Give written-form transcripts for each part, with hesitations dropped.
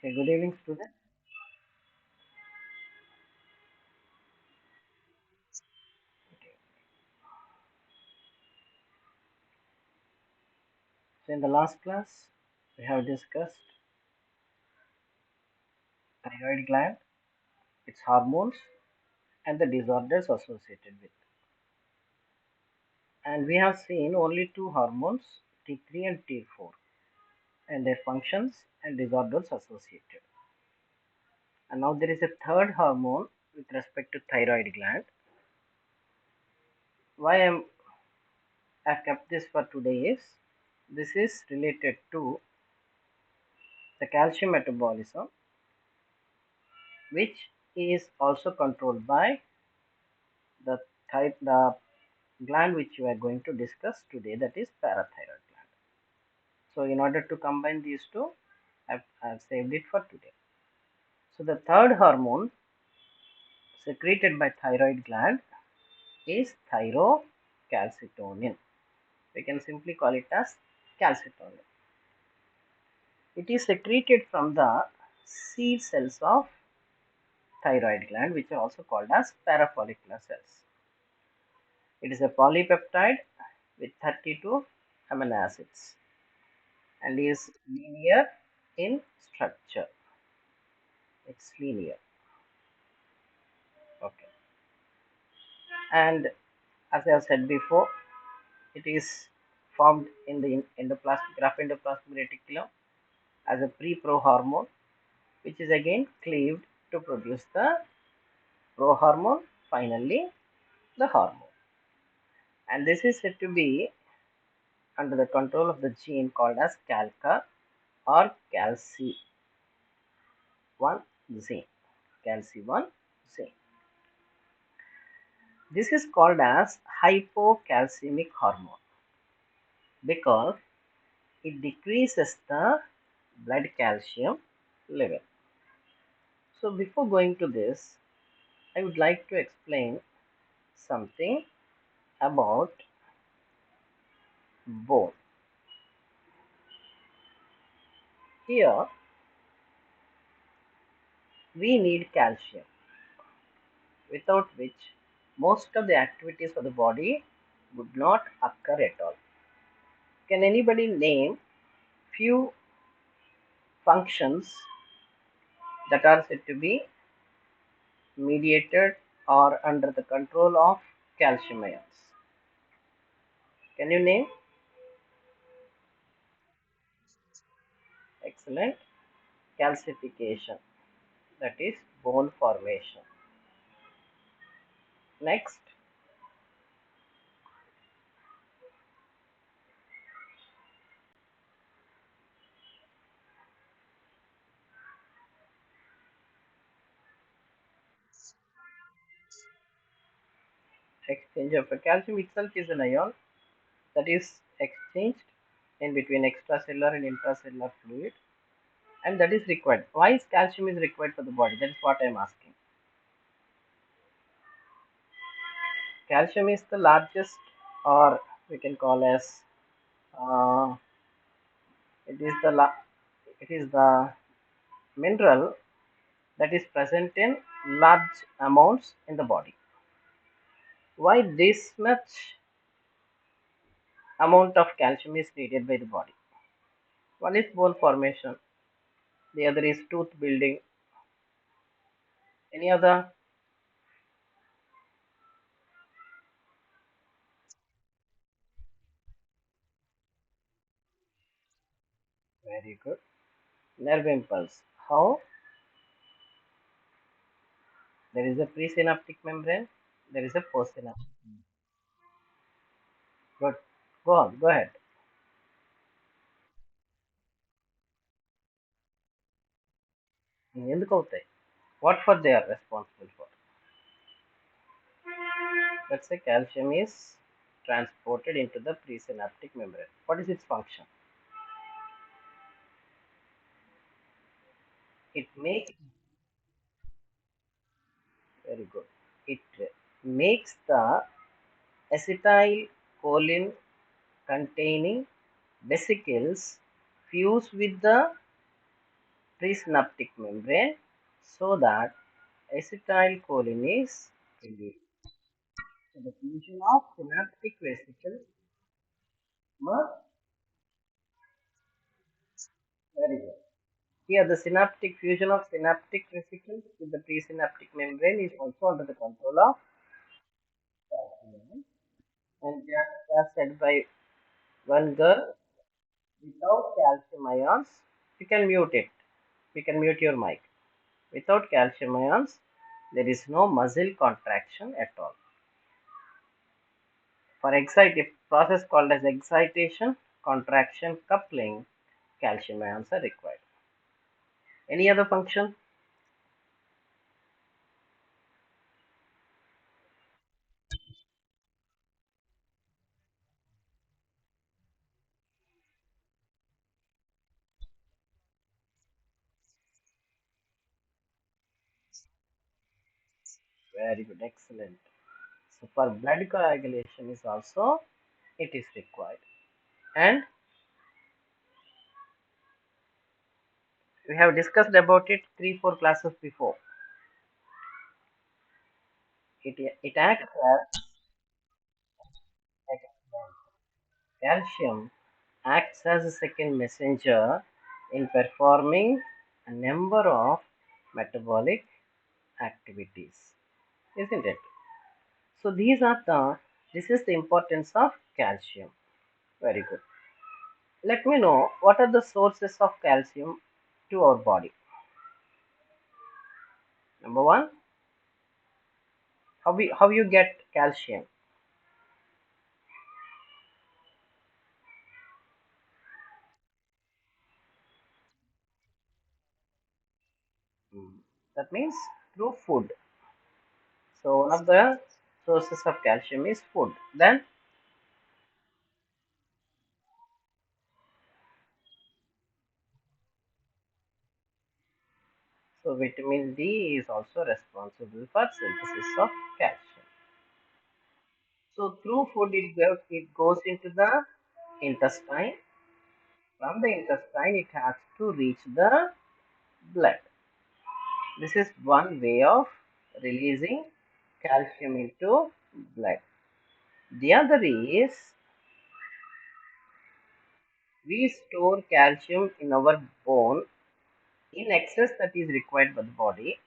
Okay, good evening, students. So, in the last class, we have discussed thyroid gland, its hormones, and the disorders associated with. And we have seen only two hormones, T3 and T4, and their functions and disorders associated. And now there is a third hormone with respect to thyroid gland. Why I've kept this for today is this is related to the calcium metabolism, which is also controlled by the gland which we are going to discuss today, that is parathyroid gland. So in order to combine these two, I've saved it for today. So the third hormone secreted by thyroid gland is thyrocalcitonin. We can simply call it as calcitonin. It is secreted from the seed cells of thyroid gland, which are also called as parafollicular cells. It is a polypeptide with 32 amino acids and is linear in structure. It's linear. Okay. And as I have said before, it is formed in the endoplasmic graph endoplasmic reticulum as a pre-prohormone, which is again cleaved to produce the prohormone, finally the hormone. And this is said to be under the control of the gene called as calca or calci 1 gene. Calci 1 gene. This is called as hypocalcemic hormone because it decreases the blood calcium level. So before going to this, I would like to explain something about bone. Here we need calcium, without which most of the activities of the body would not occur at all. Can anybody name few functions that are said to be mediated or under the control of calcium ions? Can you name? Excellent. Calcification, that is bone formation. Next, exchange of a calcium itself is an ion that is exchanged in between extracellular and intracellular fluid, and that is required. Why is calcium is required for the body? That is what I am asking. Calcium is the largest, or we can call as uh, it is it is the mineral that is present in large amounts in the body. Why this much amount of calcium is needed by the body? One is bone formation, the other is tooth building. Any other? Very good. Nerve impulse. How? There is a presynaptic membrane, there is a postsynaptic. Good. Go on, go ahead. ఎందుకు అవుతాయి? What for they are responsible for? Let's say calcium is transported into the presynaptic membrane. What is its function? It makes, very good. It makes the acetylcholine containing vesicles fuse with the presynaptic membrane so that acetylcholine is released. So the fusion of synaptic vesicles must very good. Here, the synaptic fusion of synaptic vesicles with the presynaptic membrane is also under the control of calcium. And just as said by one girl, without calcium ions, you can mute it. You can mute your mic. Without calcium ions, there is no muscle contraction at all. For a process called as excitation, contraction, coupling, calcium ions are required. Any other function? Very good, excellent. So for blood coagulation is also it is required. And we have discussed about it 3-4 classes before. It acts as calcium acts as a second messenger in performing a number of metabolic activities, isn't it? So this is the importance of calcium. Very good. Let me know what are the sources of calcium to our body. Number one, how you get calcium? That means through food. So one of the sources of calcium is food. Then, so vitamin D is also responsible for synthesis of calcium. So through food, it goes into the intestine. From the intestine, it has to reach the blood. This is one way of releasing calcium into blood. The other is we store calcium in our bone in excess that is required by the body.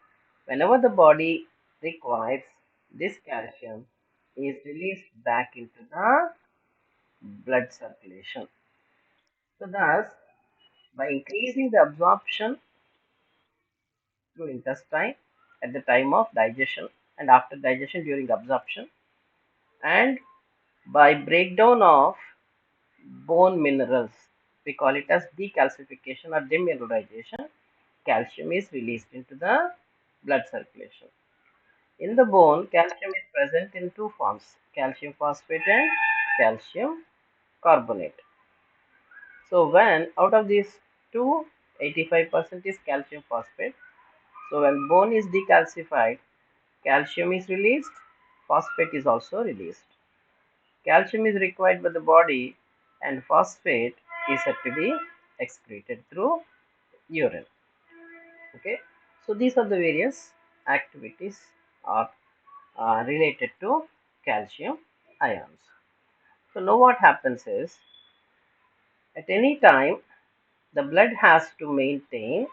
Whenever the body requires this calcium is released back into the blood circulation. So thus, by increasing the absorption through intestine at the time of digestion and after digestion during absorption, and by breakdown of bone minerals, we call it as decalcification or demineralization, calcium is released into the blood circulation. In the bone, calcium is present in two forms, calcium phosphate and calcium carbonate. So when out of these two, 85% is calcium phosphate. So when bone is decalcified, calcium is released, phosphate is also released. Calcium is required by the body and phosphate is said to be excreted through urine. Okay, so these are the various activities are related to calcium ions. So now what happens is at any time the blood has to maintain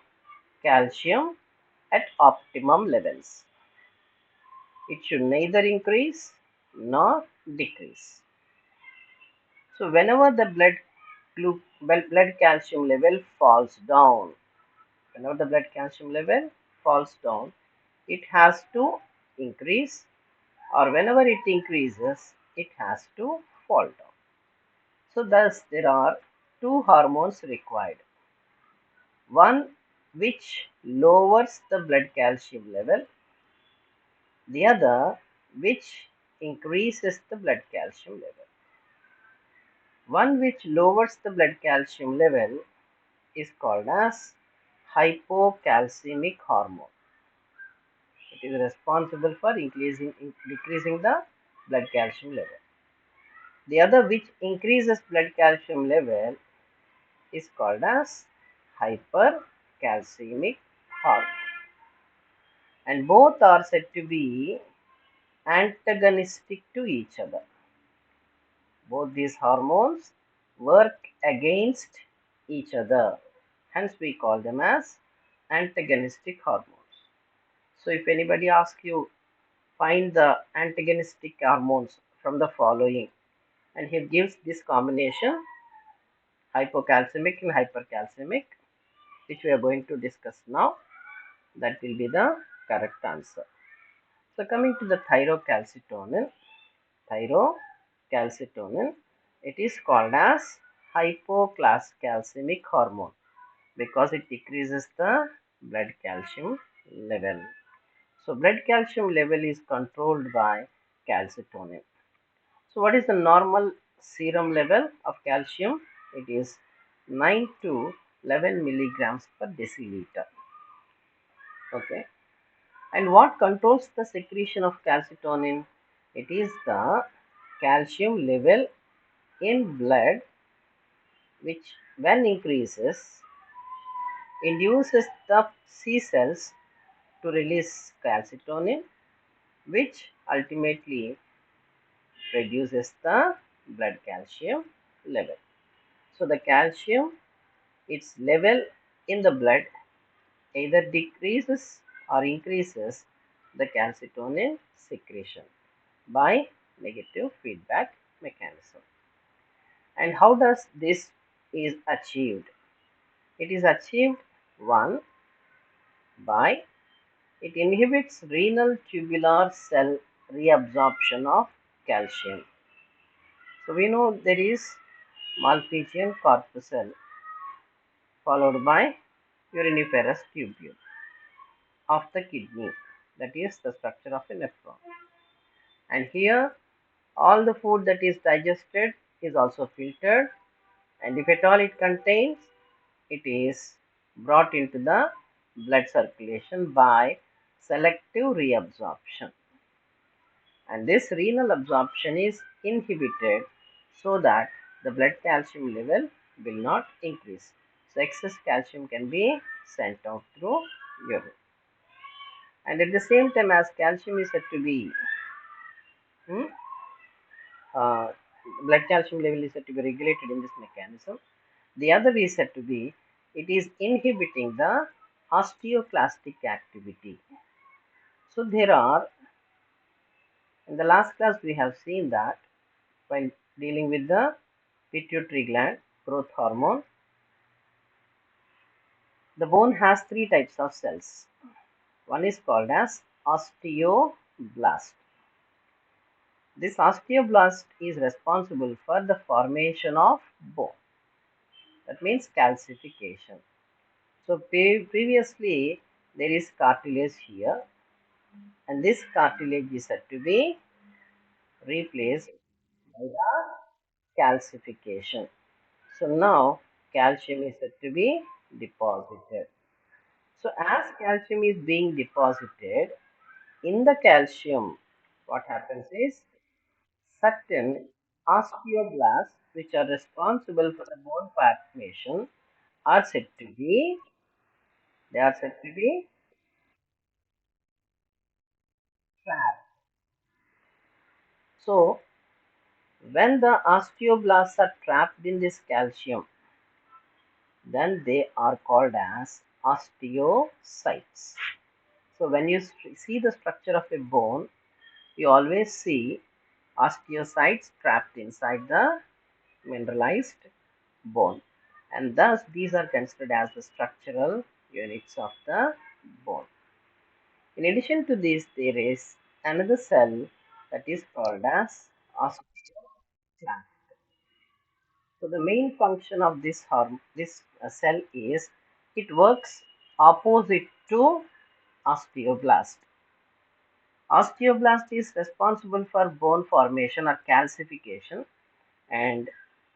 calcium at optimum levels. It should neither increase nor decrease. So whenever the blood calcium level falls down, whenever the blood calcium level falls down, it has to increase, or whenever it increases, it has to fall down. So thus there are two hormones required. One which lowers the blood calcium level, the other which increases the blood calcium level. One which lowers the blood calcium level is called as hypocalcemic hormone. It is responsible for decreasing the blood calcium level. The other which increases blood calcium level is called as hypercalcemic. hypocalcemic hormone, and both are said to be antagonistic to each other. Both these hormones work against each other, hence we call them as antagonistic hormones. So if anybody asks you, find the antagonistic hormones from the following, and he gives this combination, hypocalcemic and hypercalcemic, which we are going to discuss now, that will be the correct answer. So coming to the tyrocalcitonin, it is called as hypocalcemic hormone because it decreases the blood calcium level. So blood calcium level is controlled by calcitonin. So what is the normal serum level of calcium? It is 9 to 11 milligrams per deciliter. Okay. And what controls the secretion of calcitonin? It is the calcium level in blood, which when increases induces the C cells to release calcitonin, which ultimately reduces the blood calcium level. So the calcium, its level in the blood, either decreases or increases the calcitonin secretion by negative feedback mechanism. And how does this is achieved? It is achieved, one, by it inhibits renal tubular cell reabsorption of calcium. So we know there is Malpighian corpuscle followed by uriniferous tubule of the kidney, that is the structure of a nephron. And here all the food that is digested is also filtered, and if at all it contains, it is brought into the blood circulation by selective reabsorption. And this renal absorption is inhibited so that the blood calcium level will not increase. So excess calcium can be sent out through urine. And at the same time, as calcium is said to be hmm, uh, blood calcium level is said to be regulated in this mechanism, the other is said to be it is inhibiting the osteoclastic activity. So there are, in the last class we have seen that while dealing with the pituitary gland growth hormone, the bone has three types of cells. One is called as osteoblast. This osteoblast is responsible for the formation of bone. That means calcification. So previously there is cartilage here, and this cartilage is said to be replaced by the calcification. So now calcium is said to be deposited. So as calcium is being deposited in the calcium, what happens is certain osteoblasts which are responsible for the bone formation are said to be they are said to be trapped. So when the osteoblasts are trapped in this calcium, then they are called as osteocytes. So when you see the structure of a bone, you always see osteocytes trapped inside the mineralized bone, and thus these are considered as the structural units of the bone. In addition to this, there is another cell that is called as osteoclast. So the main function of this cell is it works opposite to osteoblast. Osteoblast is responsible for bone formation or calcification, and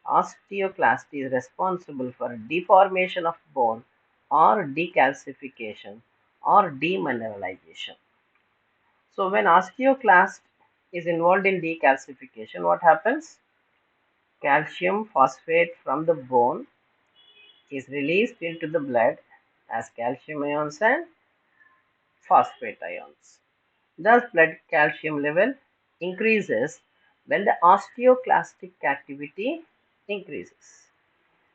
osteoclast is responsible for deformation of bone or decalcification or demineralization. So when osteoclast is involved in decalcification, what happens? Calcium phosphate from the bone is released into the blood, as calcium ions and phosphate ions. Thus, blood calcium level increases when the osteoclastic activity increases.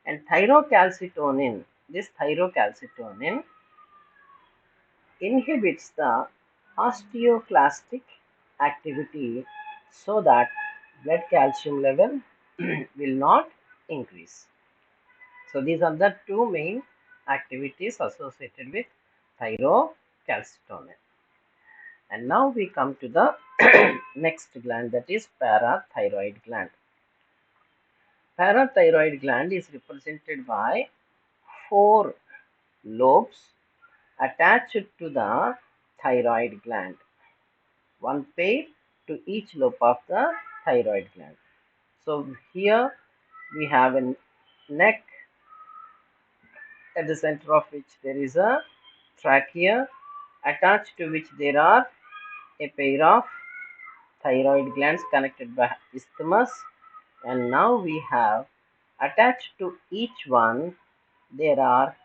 And thyrocalcitonin, this thyrocalcitonin inhibits the osteoclastic activity so that blood calcium level will not increase. So these are the two main activities associated with thyrocalcitonin. And now we come to the next gland, that is parathyroid gland. Parathyroid gland is represented by four lobes attached to the thyroid gland, one pair to each lobe of the thyroid gland. So here we have a neck, at the center of which there is a trachea, attached to which there are a pair of thyroid glands connected by isthmus, and now we have attached to each one there are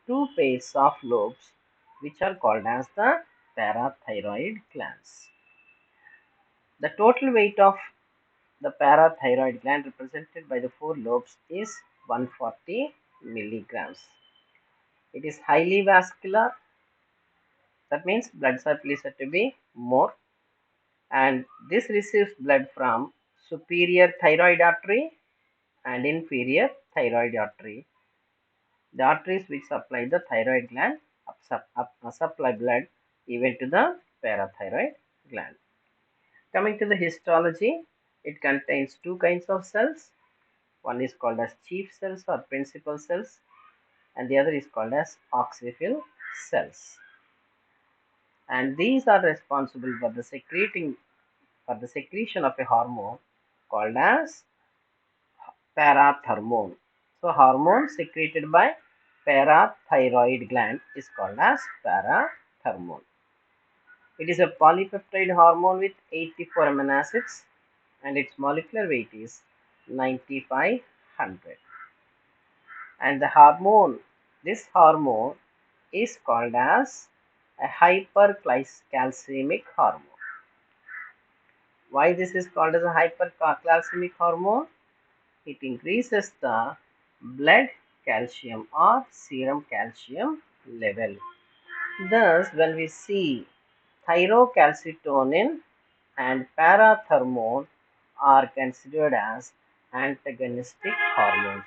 two pairs of lobes which are called as the parathyroid glands. The total weight of the parathyroid gland represented by the four lobes is 140 milligrams. It is highly vascular, that means blood supply is said to be more, and this receives blood from superior thyroid artery and inferior thyroid artery. The arteries which supply the thyroid gland supply blood even to the parathyroid gland. Coming to the histology, it contains two kinds of cells. One is called as chief cells or principal cells, and the other is called as oxyphil cells. And these are responsible for the secretion of a hormone called as parathermone. So hormone secreted by parathyroid gland is called as parathermone. It is a polypeptide hormone with 84 amino acids and its molecular weight is 9500. And this hormone is called as a hypercalcemic hormone. Why this is called as a hypercalcemic hormone? It increases the blood calcium or serum calcium level. Thus, when we see thyrocalcitonin and parathermone are considered as antagonistic hormones.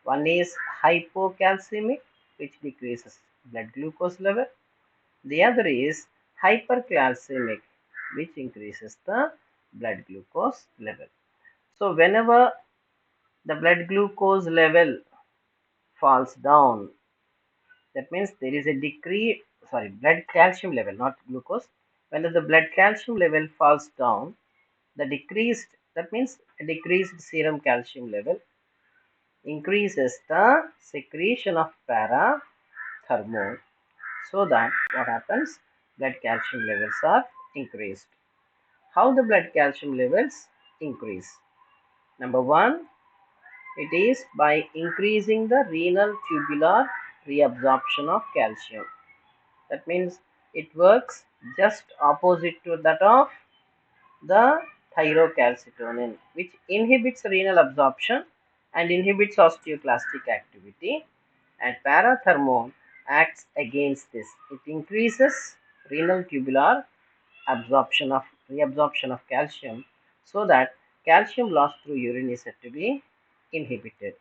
One is hypocalcemic, which decreases blood glucose level. The other is hypercalcemic, which increases the blood glucose level. So whenever the blood glucose level falls down, that means there is a decrease, blood calcium level, not glucose. When the blood calcium level falls down, that means a decreased serum calcium level increases the secretion of parathermone, so that what happens, blood calcium levels are increased. How the blood calcium levels increase? Number one, it is by increasing the renal tubular reabsorption of calcium. That means it works just opposite to that of the thyrocalcitonin, which inhibits renal absorption and inhibits osteoclastic activity, and parathermone acts against this. It increases renal tubular reabsorption of calcium, so that calcium loss through urine is said to be inhibited.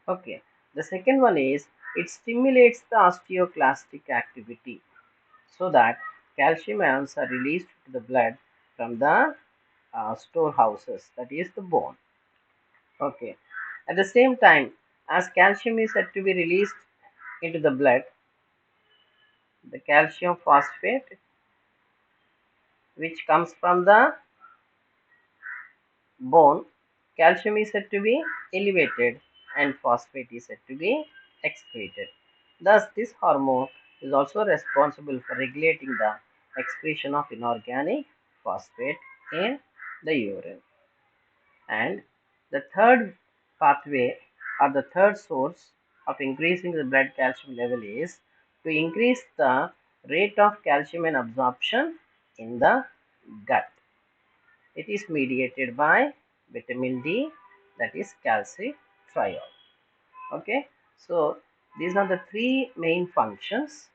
Okay. The second one is it stimulates the osteoclastic activity, so that calcium ions are released to the blood from the storehouses, that is the bone. Okay. At the same time, as calcium is said to be released into the blood, the calcium phosphate which comes from the bone, calcium is said to be elevated and phosphate is said to be excreted. Thus, this hormone is also responsible for regulating the excretion of inorganic phosphate in the urine. And the third pathway or the third source of increasing the blood calcium level is to increase the rate of calcium and absorption in the gut. It is mediated by vitamin D, that is calcitriol. Okay, so these are the three main functions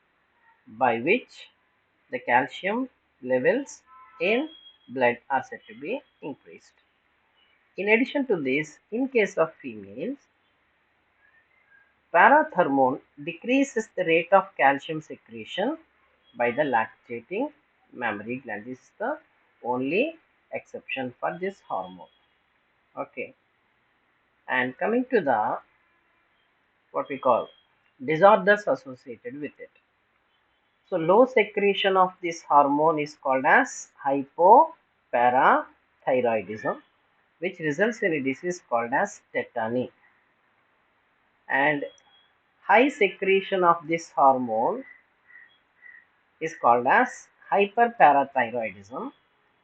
by which the calcium levels in blood are said to be increased. In addition to this, in case of females, parathermone decreases the rate of calcium secretion by the lactating mammary gland. This is the only exception for this hormone. Okay, and coming to the what we call disorders associated with it. So low secretion of this hormone is called as hypoparathyroidism, which results in a disease called as tetany. And high secretion of this hormone is called as hyperparathyroidism,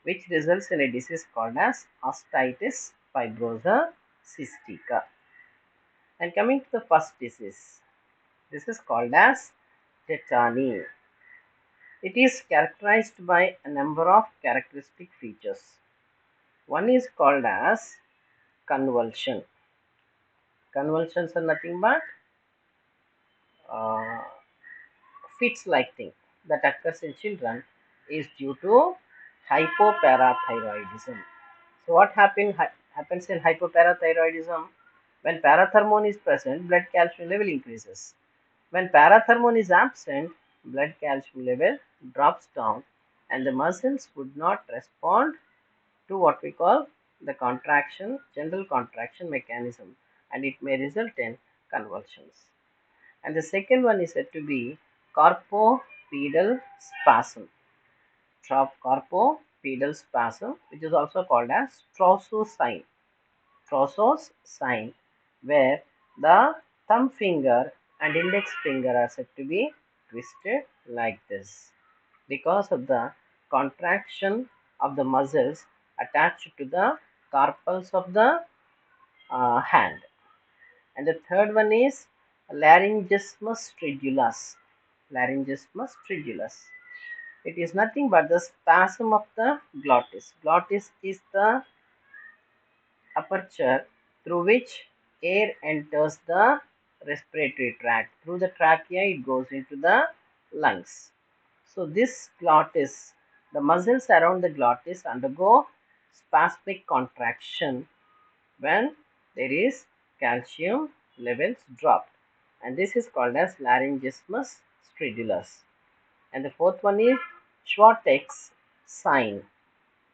which results in a disease called as osteitis fibrosa cystica. And coming to the first disease, this is called as tetany. It is characterized by a number of characteristic features. One is called as convulsion. Convulsions are nothing but uh, fits like thing that occurs in children is due to hypoparathyroidism. So what happens in hypoparathyroidism? When parathermone is present, blood calcium level increases. When parathermone is absent, blood calcium level drops down and the muscles would not respond to what we call the general contraction mechanism, and it may result in convulsions. And the second one is said to be carpopedal spasm. Carpopedal spasm, which is also called as Trossos sign, where the thumb finger and index finger are said to be twisted like this because of the contraction of the muscles attached to the carpals of the hand. And the third one is laryngismus stridulus. Laryngismus stridulus. It is nothing but the spasm of the glottis. Glottis is the aperture through which air enters the respiratory tract. Through the trachea, it goes into the lungs. So, this glottis, the muscles around the glottis undergo spasmic contraction when there is calcium levels dropped, and this is called as laryngismus stridulus. And the fourth one is Schwartz sign.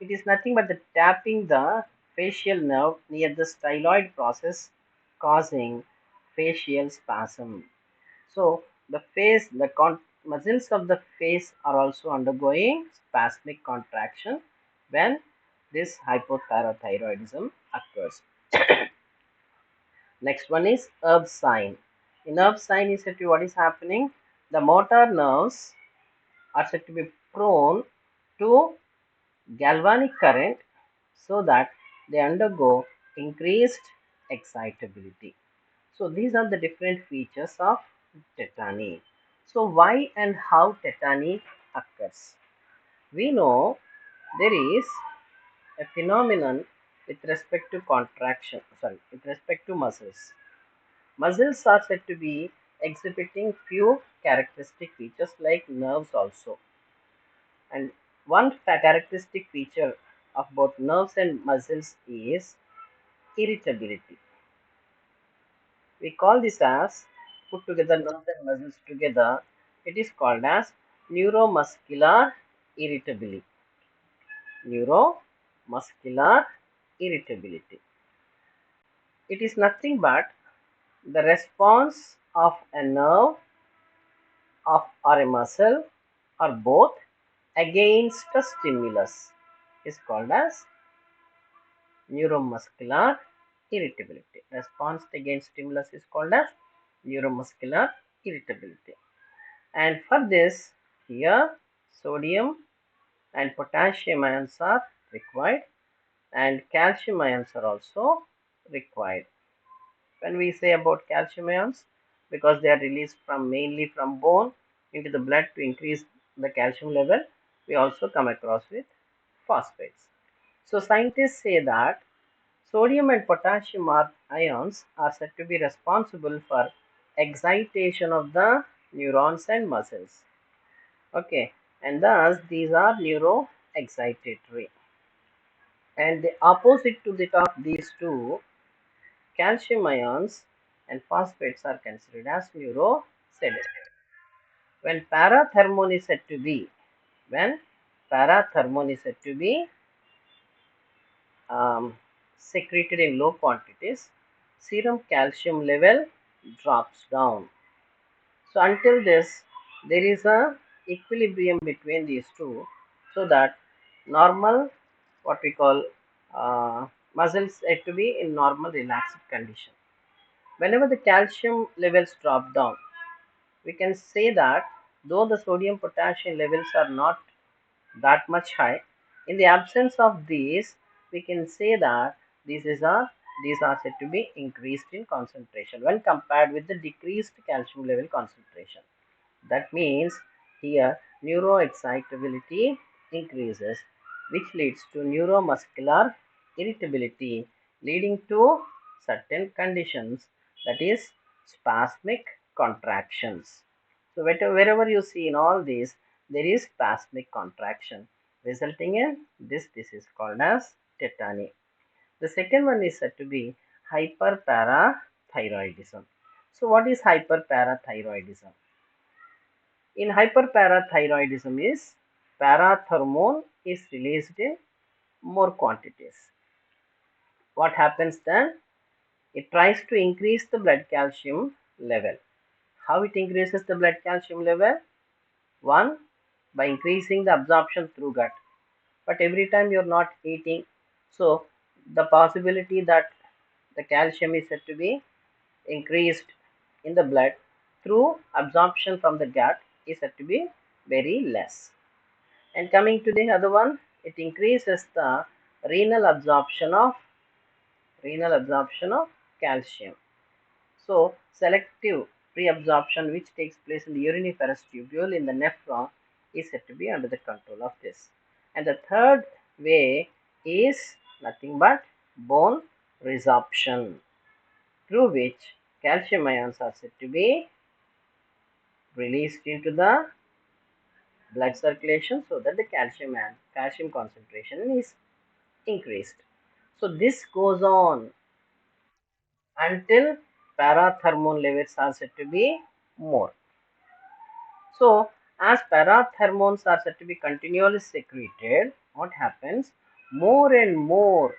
It is nothing but the tapping the facial nerve near the styloid process causing facial spasm. So the muscles of the face are also undergoing spasmic contraction when this hypoparathyroidism occurs. Next one is herb sign. In herb sign is said to what is happening? The motor nerves are said to be prone to galvanic current so that they undergo increased excitability. So these are the different features of tetany. So why and how tetany occurs? We know there is a phenomenon with respect to with respect to muscles. Muscles are said to be exhibiting few characteristic features like nerves also. And one characteristic feature of both nerves and muscles is irritability. We call this as put together nerves and muscles together. It is called as neuromuscular irritability. Neuromuscular irritability. It is nothing but the response of a nerve or a muscle or both against a stimulus is called as neuromuscular irritability. Response against stimulus is called as neuromuscular irritability. And for this, here sodium and potassium ions are required, and calcium ions are also required. When we say about calcium ions, because they are released from mainly from bone into the blood to increase the calcium level. We also come across with phosphates. So scientists say that sodium and potassium ions are said to be responsible for excitation of the neurons and muscles. Okay, and thus these are neuroexcitatory. And the opposite to the of these two, calcium ions and phosphates are considered as neurosedative. When parathermone is said to be, when parathermone is said to be secreted in low quantities, serum calcium level drops down. So until this, there is a equilibrium between these two, so that normal, what we call muscles are to be in normal relaxed condition. Whenever the calcium levels drop down, we can say that though the sodium potassium levels are not that much high, in the absence of these, we can say that these are said to be increased in concentration when compared with the decreased calcium level concentration. That means here neuroexcitability increases, which leads to neuromuscular irritability, leading to certain conditions, that is spasmic contractions. So wherever you see in all these, there is spasmic contraction, resulting in this disease called as tetany. The second one is said to be hyperparathyroidism. So what is hyperparathyroidism? In hyperparathyroidism is parathormone is released in more quantities. What happens then? It tries to increase the blood calcium level. How it increases the blood calcium level? One, by increasing the absorption through gut. But every time you're not eating, so the possibility that the calcium is said to be increased in the blood through absorption from the gut is said to be very less. And coming to the other one, it increases the renal absorption of calcium. So selective reabsorption which takes place in the uriniferous tubule in the nephron is said to be under the control of this. And the third way is nothing but bone resorption, through which calcium ions are said to be released into the blood circulation so that the calcium concentration is increased. So this goes on until parathermone levels are said to be more. So as parathermones are said to be continually secreted, what happens? More and more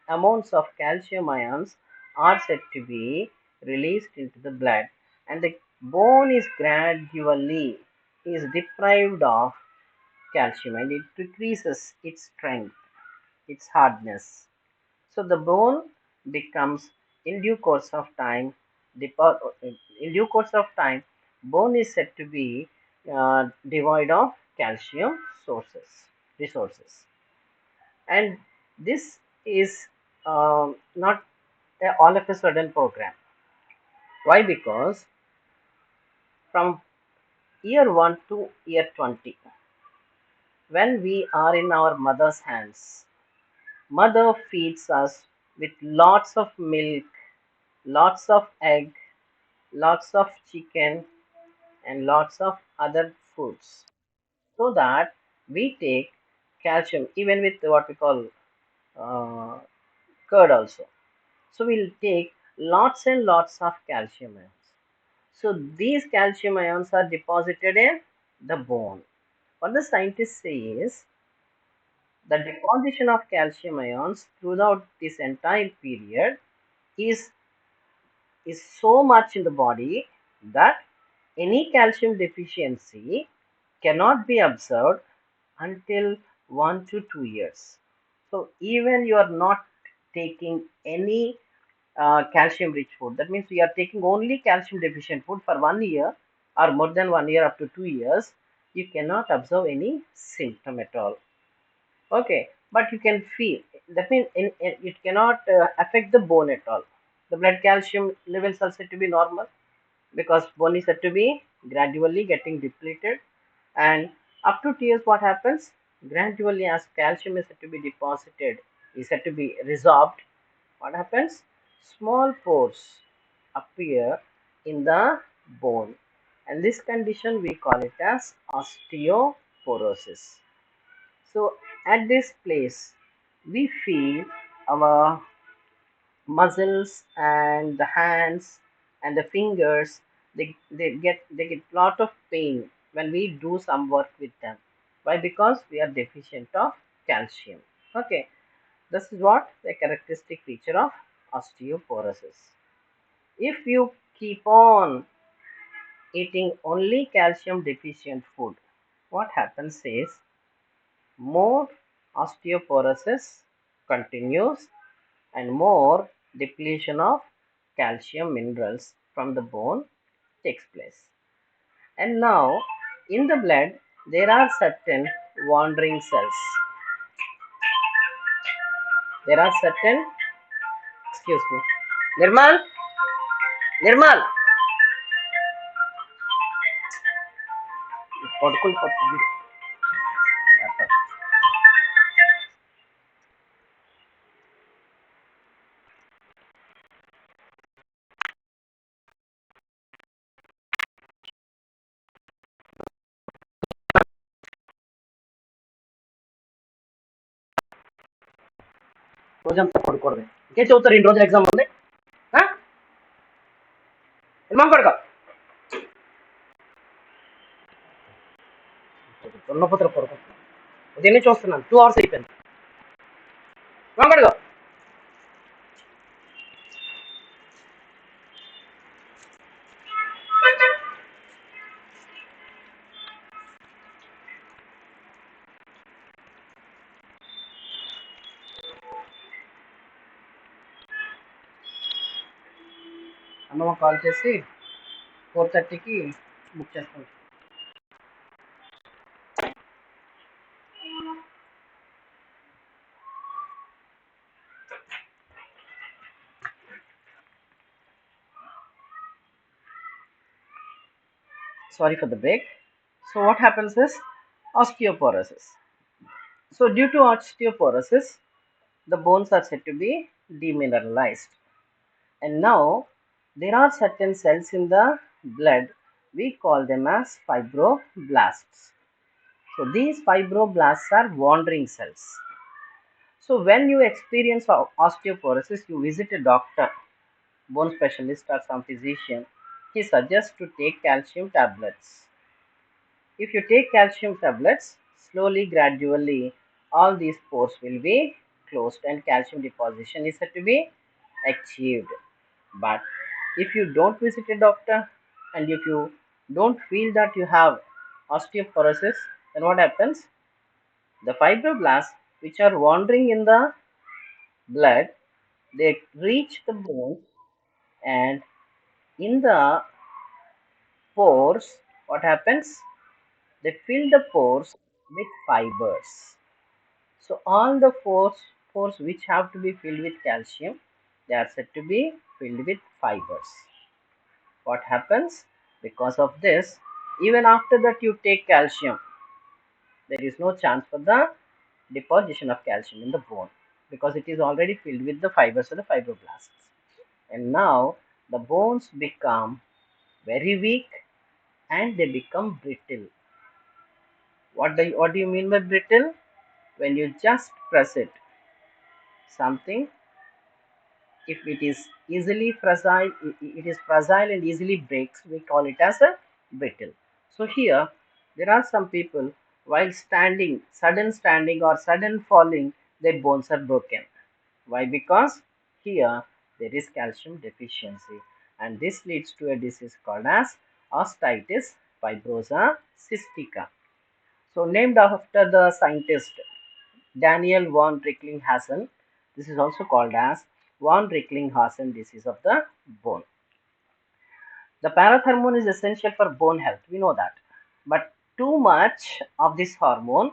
amounts of calcium ions are said to be released into the blood, and the bone is gradually is deprived of calcium, and it decreases its strength, its hardness. So the bone becomes, in due course of time, in due course of time, bone is said to be devoid of calcium resources, and this is not all of a sudden program. Why? Because from year 1 to year 20, when we are in our mother's hands, mother feeds us with lots of milk, lots of egg, lots of chicken, and lots of other foods, so that we take calcium even with what we call uh, curd also. So we'll take lots and lots of calcium ions. So these calcium ions are deposited in the bone. What the scientists say is the deposition of calcium ions throughout this entire period is so much in the body that any calcium deficiency cannot be observed until 1 to 2 years. So even you are not taking any calcium rich food, that means we are taking only calcium deficient food for 1 year or more than 1 year up to 2 years, you cannot observe any symptom at all. Okay, but you can feel, that means it cannot affect the bone at all. The blood calcium levels are said to be normal. because bone is said to be gradually getting depleted, and up to tears what happens, gradually as calcium is said to be deposited, is said to be resorbed, what happens, small pores appear in the bone, and this condition we call it as osteoporosis. So at this place we feel our muscles and the hands and the fingers, they get lot of pain when we do some work with them. Why? Because we are deficient of calcium. Okay, this is what the characteristic feature of osteoporosis. If you keep on eating only calcium deficient food, what happens is more osteoporosis continues and more depletion of calcium minerals from the bone takes place. And now in the blood there are certain wandering cells. There are certain, excuse me, Nirmal, Nirmal, పడుకుని రోజంతా పడుకోవడమే, ఇంకేం చదువుతారు, 2 రోజులు exam ఉంది, ఇమాం పడుకో, ఉన్నపత్ర పడుకో, ఉదయం చూస్తున్నాను 2 hours అయిపోయింది, ఇమాం పడుకో. అమ్మమ్మ కాల్ చేసి 4:30కి బుక్ చేస్తాను. Sorry for the break. So what happens is osteoporosis. So due to osteoporosis, the bones are said to be demineralized, and now there are certain cells in the blood, we call them as fibroblasts. So these fibroblasts are wandering cells. So when you experience osteoporosis, you visit a doctor, bone specialist or some physician. He suggests to take calcium tablets. If you take calcium tablets, slowly, gradually, all these pores will be closed and calcium deposition is said to be achieved. But if you don't visit a doctor and if you don't feel that you have osteoporosis, then what happens? The fibroblasts which are wandering in the blood, they reach the bone, and in the pores, what happens? They fill the pores with fibers. So all the pores which have to be filled with calcium, they are said to be filled with fibers. What happens? Because of this, even after that you take calcium, there is no chance for the deposition of calcium in the bone because it is already filled with the fibers of the fibroblasts. And now the bones become very weak and they become brittle. What do you mean by brittle? When you just press it, something, if it is easily fragile, it is fragile and easily breaks, we call it as a brittle. So here there are some people, while standing, sudden standing or sudden falling, their bones are broken. Why? Because here there is calcium deficiency, and this leads to a disease called as osteitis fibrosa cystica. So named after the scientist Daniel von Recklinghausen. This is also called as von Recklinghausen disease of the bone. The parathormone is essential for bone health. We know that, but too much of this hormone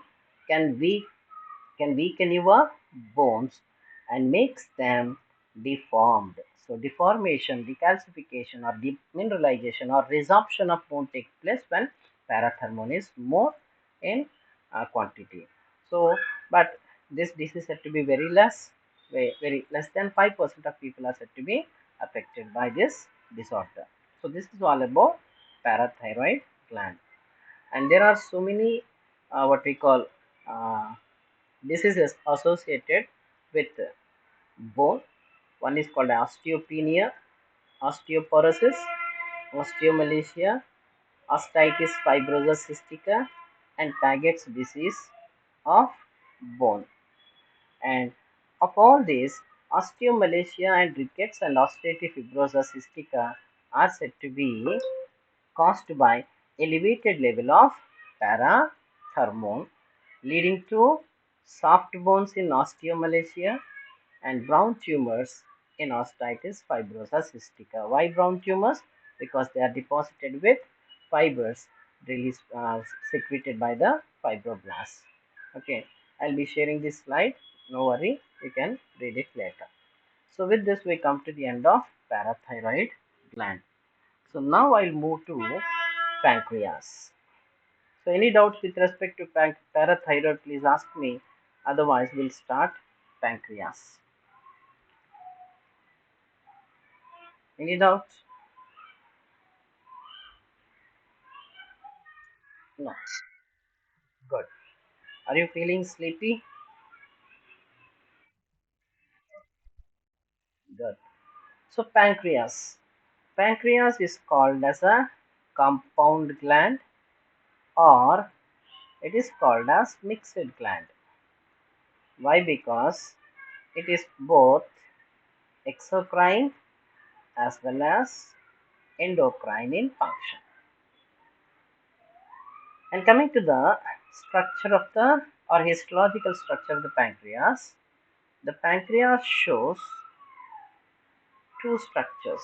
can weaken your bones and makes them deformed. So deformation, decalcification or demineralization or resorption of bone takes place when parathermone is more in quantity. So, but this is said to be very less, very less than 5% of people are said to be affected by this disorder. So this is all about parathyroid gland, and there are so many what we call uh, diseases associated with bone. One is called osteopenia, osteoporosis, osteomalacia, osteitis fibrosa cystica, and Paget's disease of bone. And of all these, osteomalacia and rickets and osteitis fibrosa cystica are said to be caused by elevated level of parathermone, leading to soft bones in osteomalacia and brown tumors in osteitis fibrosa cystica. Why brown tumors? Because they are deposited with fibers released secreted by the fibroblasts. Okay, I'll be sharing this slide. No worry, you can read it later. So with this, we come to the end of parathyroid gland. So now I'll move to pancreas. So any doubts with respect to parathyroid, please ask me. Otherwise, we'll start pancreas. Any doubts? No. Good. Are you feeling sleepy? Good. So pancreas. Pancreas is called as a compound gland, or it is called as mixed gland. Why? Because it is both exocrine as well as endocrine in function. And coming to the structure of the or histological structure of the pancreas shows two structures.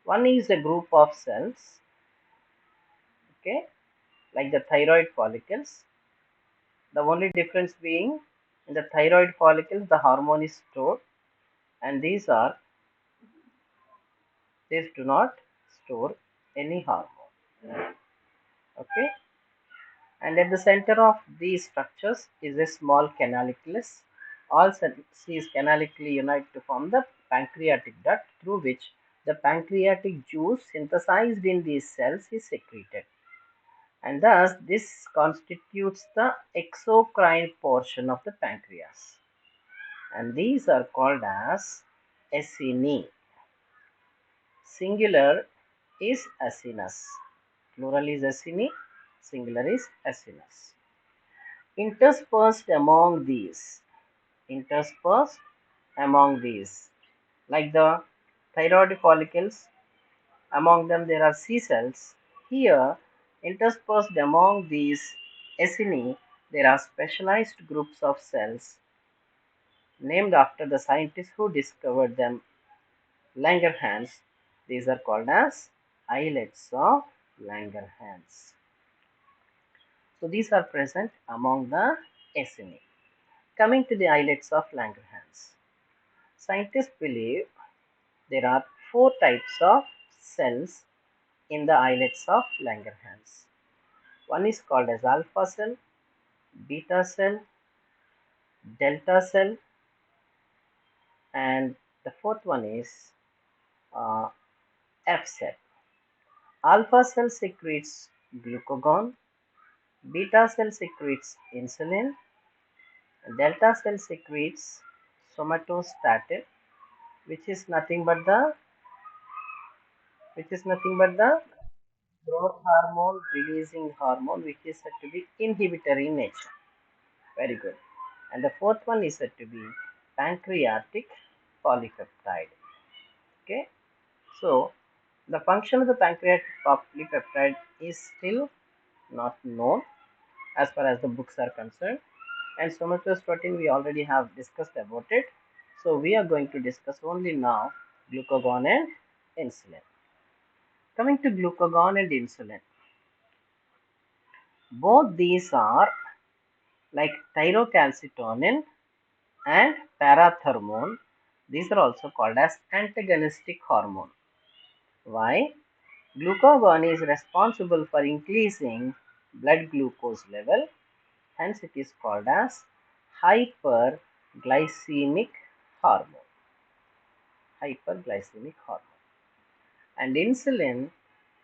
One is a group of cells, okay, like the thyroid follicles. The only difference being in the thyroid follicles the hormone is stored, and these do not store any hormone. Okay, and at the center of these structures is a small canalicus. All cells canalically unite to form the pancreatic duct through which the pancreatic juice synthesized in these cells is secreted, and thus this constitutes the exocrine portion of the pancreas, and these are called as acini. Singular is acinus, plural is acini, singular is acinus. Interspersed among these, interspersed among these, like the thyroid follicles, among them there are C cells. Here, interspersed among these acini, there are specialized groups of cells named after the scientists who discovered them, Langerhans. These are called as islets of Langerhans. So these are present among the acini. Coming to the islets of Langerhans, scientists believe there are four types of cells in the islets of Langerhans. One is called as alpha cell, beta cell, delta cell, and the fourth one is uh, F cell. Alpha cell secretes glucagon, beta cell secretes insulin, delta cell secretes somatostatin, which is nothing but the growth hormone releasing hormone, which is said to be inhibitory in nature. Very good. And the fourth one is said to be pancreatic polypeptide. Okay. So the function of the pancreatic polypeptide is still not known as far as the books are concerned. And somatostatin we already have discussed about it. So we are going to discuss only now glucagon and insulin. Coming to glucagon and insulin, both these are like thyrocalcitonin and parathermone. These are also called as antagonistic hormone. Why? Glucagon is responsible for increasing blood glucose level, hence it is called as hyperglycemic hormone. Hyperglycemic hormone. And insulin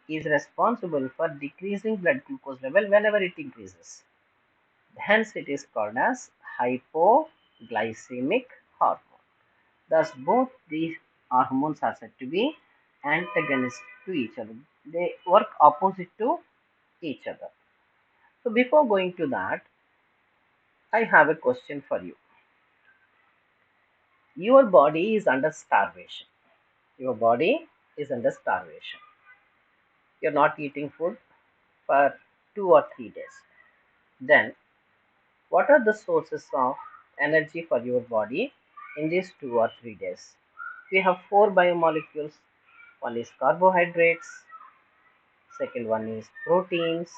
is responsible for decreasing blood glucose level whenever it increases. Hence it is called as hypoglycemic hormone. Thus both these hormones are said to be antagonistic to each other. They work opposite to each other. So before going to that, I have a question for you. Your body is under starvation. Your body is under starvation. You're not eating food for 2 or 3 days. Then what are the sources of energy for your body in these 2 or 3 days? We have four biomolecules. One is carbohydrates, second one is proteins,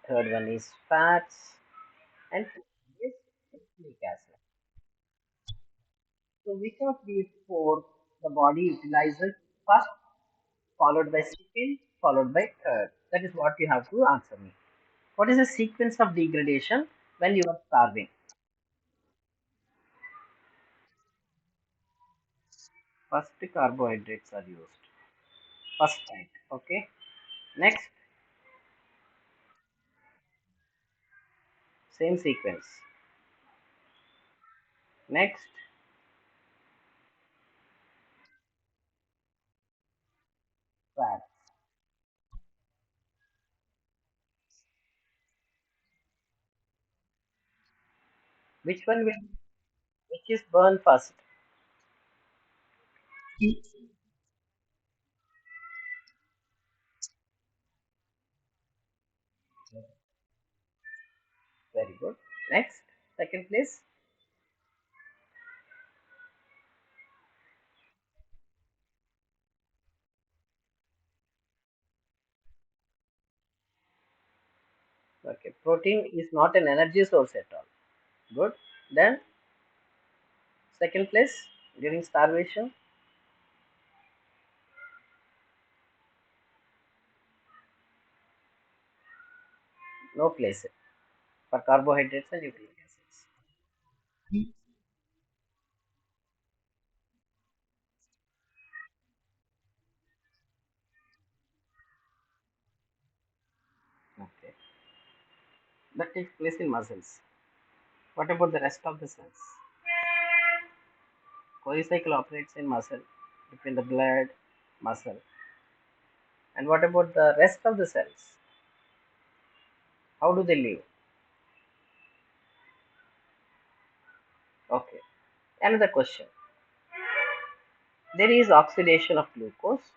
third one is fats, and fourth one is nucleic acid. So which of these four the body utilizes first, followed by second, followed by third? That is what you have to answer me. What is the sequence of degradation when you are starving? First carbohydrates are used. First time. Okay. Next, same sequence. Next, fat. Which one will, which is burn first? Very good. Next, second place. Okay, protein is not an energy source at all. Good. Then second place during starvation, no place for carbohydrates and nucleic acids. Okay, that takes place in muscles. What about the rest of the cells? Corecycle operates in muscle between the blood, muscle. And what about the rest of the cells? How do they live? Okay. Another question. There is oxidation of glucose,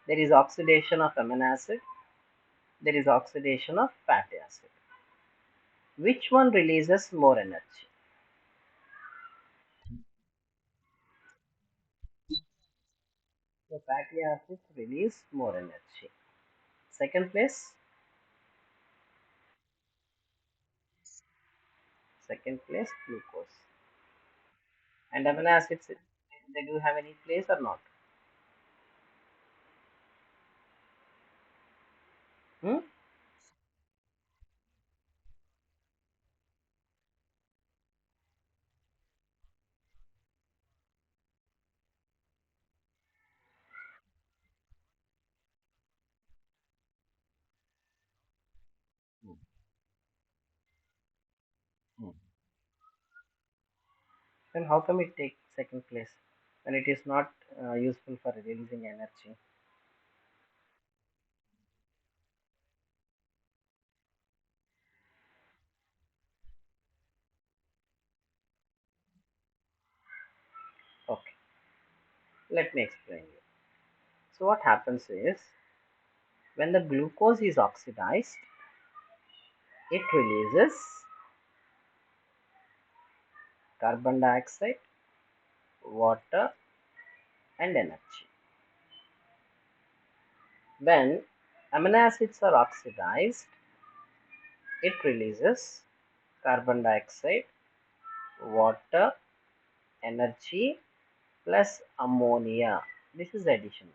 there is oxidation of amino acid, there is oxidation of fatty acid. Which one releases more energy? The fatty acids release more energy. Second place, glucose. And amino acids, they do have any place or not? Hmm? Hmm. Hmm. Then how come it takes second place when it is not useful for releasing energy? Okay, let me explain you. So what happens is when the glucose is oxidized, it releases carbon dioxide, water, and energy. When amino acids are oxidized, it releases carbon dioxide, water, energy plus ammonia. This is additional.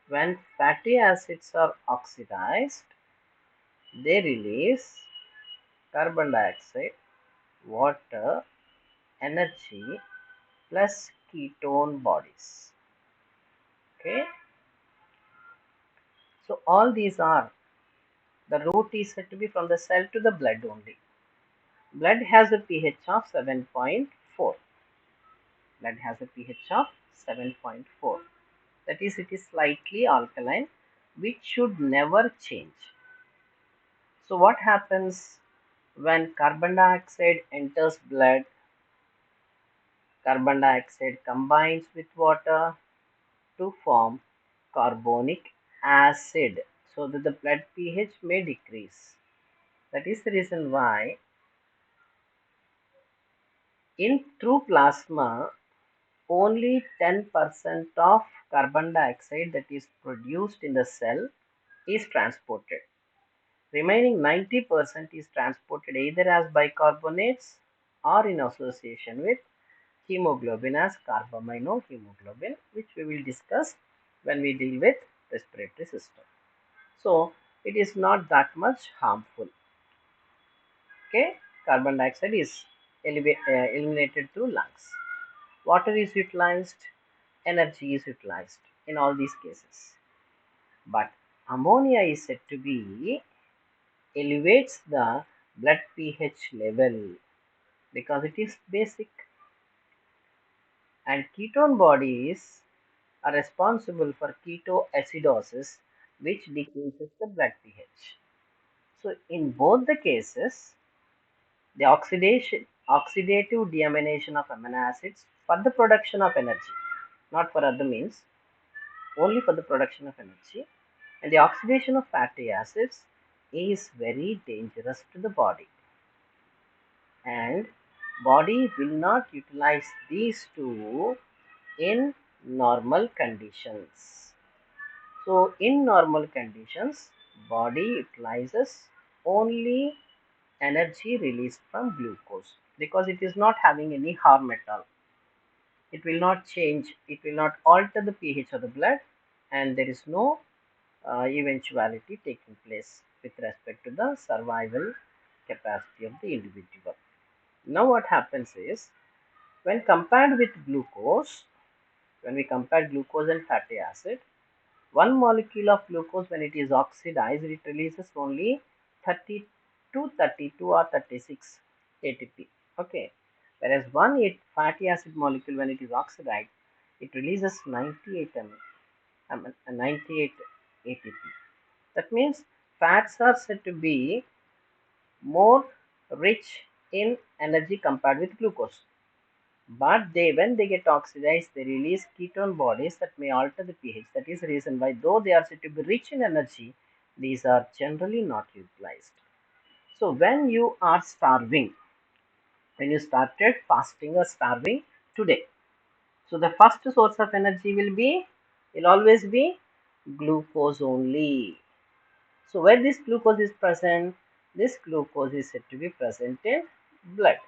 When fatty acids are oxidized, they release carbon dioxide, water, energy plus ketone bodies. Okay, so all these are, the route is said to be from the cell to the blood only. Blood has a pH of 7.4. Blood has a pH of 7.4. That is, it is slightly alkaline, which should never change. So what happens when carbon dioxide enters blood? Carbon dioxide combines with water to form carbonic acid, so that the blood pH may decrease. That is the reason why in through plasma only 10% of carbon dioxide that is produced in the cell is transported. Remaining 90% is transported either as bicarbonates or in association with hemoglobin as carbaminohemoglobin, which we will discuss when we deal with respiratory system. So it is not that much harmful. Okay, carbon dioxide is eliminated through lungs. Water is utilized, energy is utilized in all these cases. But ammonia is said to be elevates the blood pH level because it is basic, and ketone bodies are responsible for ketoacidosis, which decreases the blood pH. So in both the cases, the oxidative deamination of amino acids for the production of energy, not for other means, only for the production of energy, and the oxidation of fatty acids is very dangerous to the body, and body will not utilize these two in normal conditions. So in normal conditions, body utilizes only energy released from glucose because it is not having any harm at all. It will not change, it will not alter the pH of the blood, and there is no eventuality taking place with respect to the survival capacity of the individual. Now what happens is, when compared with glucose, when we compare glucose and fatty acid, one molecule of glucose, when it is oxidized, it releases only 32 or 36 ATP. Okay, whereas one fatty acid molecule, when it is oxidized, it releases 98 98 ATP. That means fats are said to be more rich in energy compared with glucose. But when they get oxidized, they release ketone bodies that may alter the pH. That is the reason why, though they are said to be rich in energy, these are generally not utilized. So when you are starving, when you started fasting or starving today, so the first source of energy will always be glucose only. So where this glucose is present, this glucose is said to be present in blood.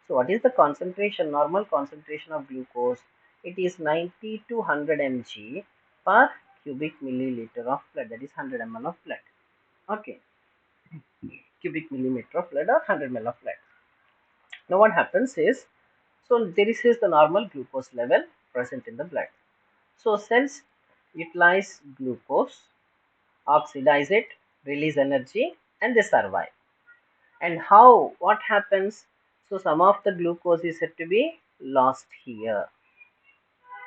So what is the concentration, normal concentration of glucose? It is 90 to 100 mg per cubic milliliter of blood, that is 100 ml of blood. Okay, cubic millimeter of blood or 100 ml of blood. Now what happens is, so this is the normal glucose level present in the blood. So cells utilize glucose, oxidize it, release energy, and they survive. And how, what happens? So some of the glucose is said to be lost here.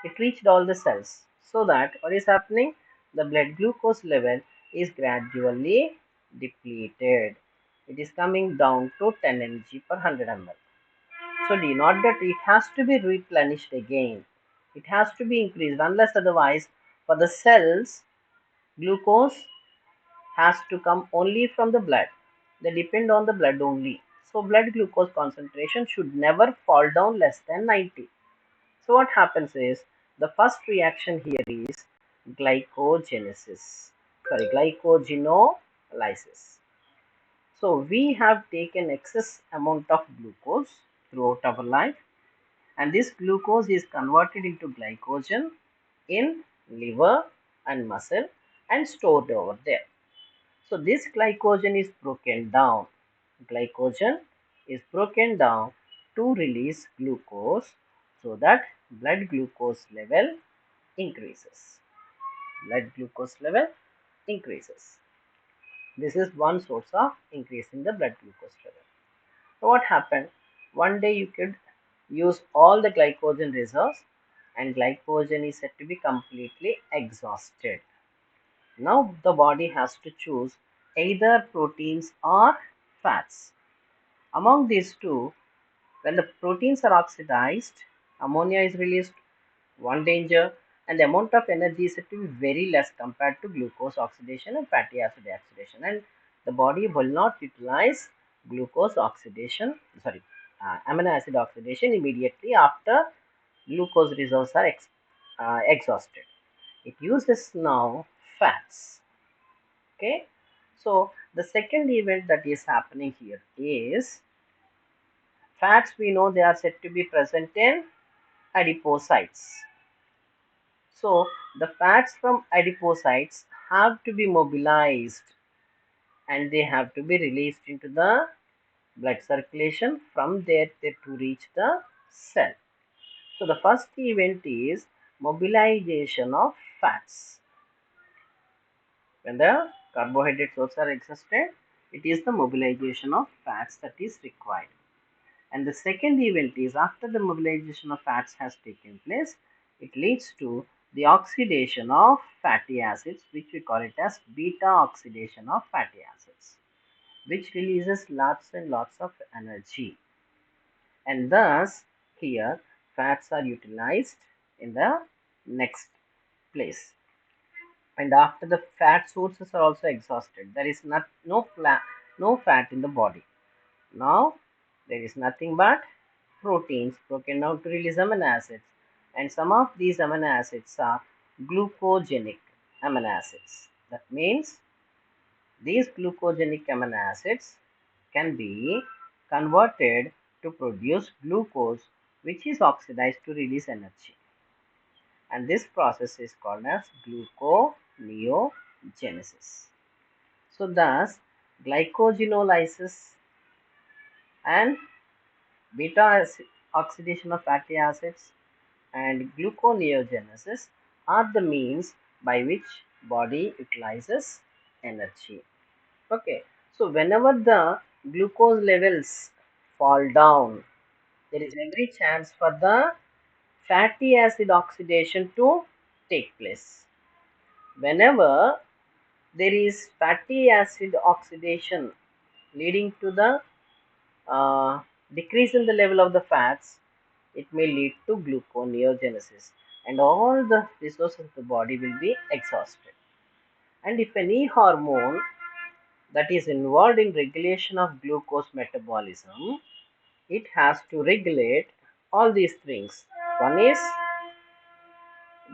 It reached all the cells, so that what is happening, the blood glucose level is gradually depleted. It is coming down to 10 mg per 100 ml. So not that it has to be replenished again, it has to be increased, unless otherwise for the cells glucose has to come only from the blood. They depend on the blood only. So blood glucose concentration should never fall down less than 90. So what happens is, the first reaction here is glycogenolysis. Sorry, glycogenolysis. So we have taken excess amount of glucose throughout our life. and this glucose is converted into glycogen in liver and muscle and stored over there. So this glycogen is broken down. Glycogen is broken down to release glucose so that blood glucose level increases. Blood glucose level increases. This is one source of increasing the blood glucose level. So what happened? One day you could use all the glycogen reserves and glycogen is said to be completely exhausted. Now the body has to choose either proteins or fats. Among these two, when the proteins are oxidized, ammonia is released, one danger, and the amount of energy is said to be very less compared to glucose oxidation and fatty acid oxidation, and the body will not utilize glucose oxidation, amino acid oxidation immediately after glucose reserves are exhausted. It uses now fats. Okay, so the second event that is happening here is fats. We know they are said to be present in adipocytes. So the fats from adipocytes have to be mobilized and they have to be released into the blood circulation. From there to reach the cell. So the first event is mobilization of fats. When the carbohydrate sources are exhausted, it is the mobilization of fats that is required. And the second event is after the mobilization of fats has taken place, it leads to the oxidation of fatty acids, which we call it as beta oxidation of fatty acids, which releases lots and lots of energy. And thus, here fats are utilized in the next place. And after the fat sources are also exhausted, there is no fat in the body. Now, there is nothing but proteins broken down to release amino acids, and some of these amino acids are glucogenic amino acids. That means these glucogenic amino acids can be converted to produce glucose, which is oxidized to release energy, and this process is called as gluconeogenesis. So thus glycogenolysis and beta oxidation of fatty acids and gluconeogenesis are the means by which body utilizes energy. Okay, so whenever the glucose levels fall down, there is every chance for the fatty acid oxidation to take place. Whenever there is fatty acid oxidation leading to the decrease in the level of the fats, it may lead to gluconeogenesis and all the resources of the body will be exhausted. And if any hormone that is involved in regulation of glucose metabolism, it has to regulate all these things. One is